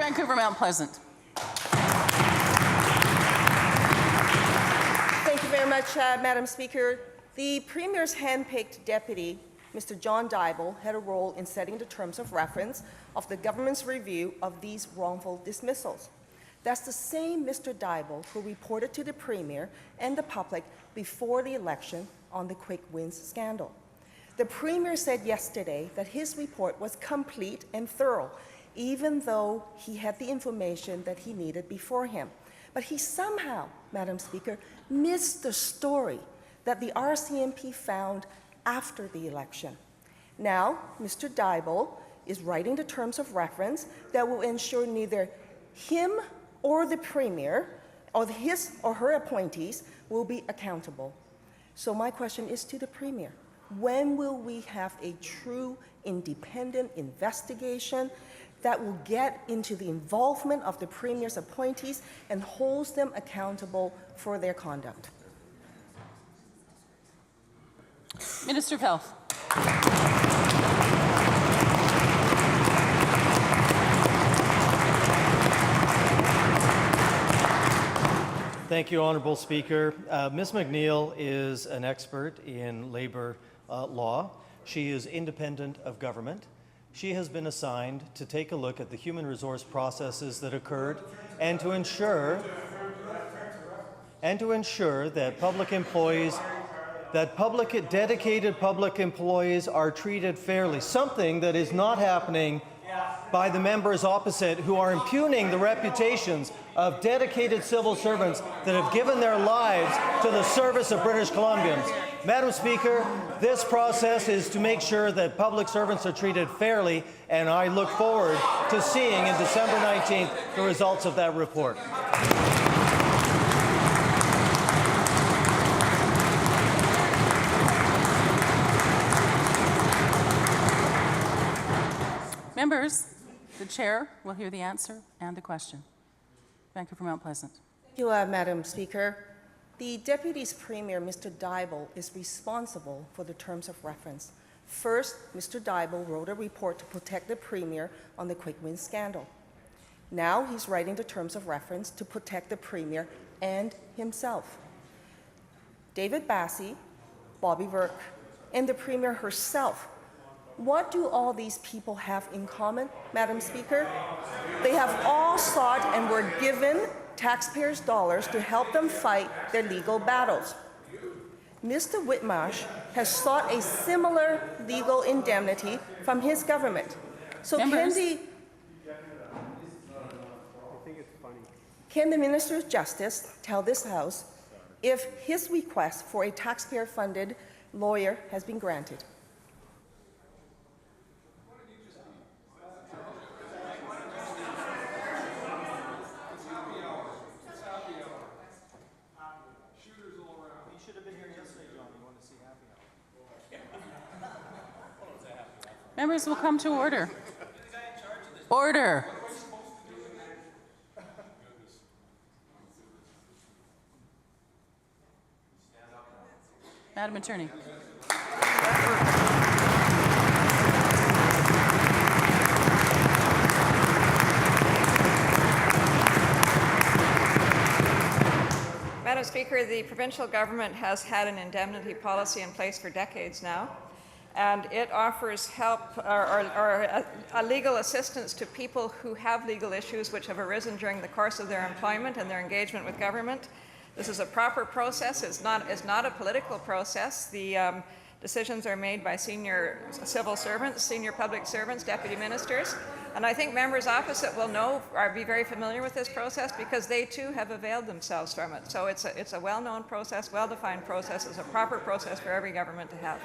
Vancouver-Mount Pleasant. Thank you very much, Madam Speaker. The Premier's hand-picked deputy, Mr. John Dibble, had a role in setting the terms of reference of the government's review of these wrongful dismissals. That's the same Mr. Dibble who reported to the Premier and the public before the election on the quick wins scandal. The Premier said yesterday that his report was complete and thorough, even though he had the information that he needed before him. But he somehow, Madam Speaker, missed the story that the RCMP found after the election. Now, Mr. Dibble is writing the terms of reference that will ensure neither him or the Premier or his or her appointees will be accountable. So my question is to the Premier. When will we have a true independent investigation that will get into the involvement of the Premier's appointees and holds them accountable for their conduct? Minister of Health. Thank you, Honourable Speaker. Ms. McNeil is an expert in labour law. She is independent of government. She has been assigned to take a look at the human resource processes that occurred and to ensure that public employees, dedicated public employees are treated fairly, something that is not happening by the members opposite who are impugning the reputations of dedicated civil servants that have given their lives to the service of British Columbians. Madam Speaker, this process is to make sure that public servants are treated fairly, and I look forward to seeing in December 19th the results of that report. Members, the Chair will hear the answer and the question. Vancouver-Mount Pleasant. Thank you, Madam Speaker. The Deputy's Premier, Mr. Dibble, is responsible for the terms of reference. First, Mr. Dibble wrote a report to protect the Premier on the quick wins scandal. Now he's writing the terms of reference to protect the Premier and himself. David Bassey, Bobby Verk, and the Premier herself. What do all these people have in common, Madam Speaker? They have all sought and were given taxpayers' dollars to help them fight their legal battles. Mr. Whitmarsh has sought a similar legal indemnity from his government. So can the Minister of Justice tell this House if his request for a taxpayer-funded lawyer has been granted? Members will come to order. Order. Madam Attorney. Madam Speaker, the provincial government has had an indemnity policy in place for decades now, and it offers help or legal assistance to people who have legal issues which have arisen during the course of their employment and their engagement with government. This is a proper process. It's not a political process. The decisions are made by senior civil servants, senior public servants, deputy ministers, and I think members opposite will know or be very familiar with this process because they too have availed themselves from it. So it's a well-known process, well-defined process. It's a proper process for every government to have.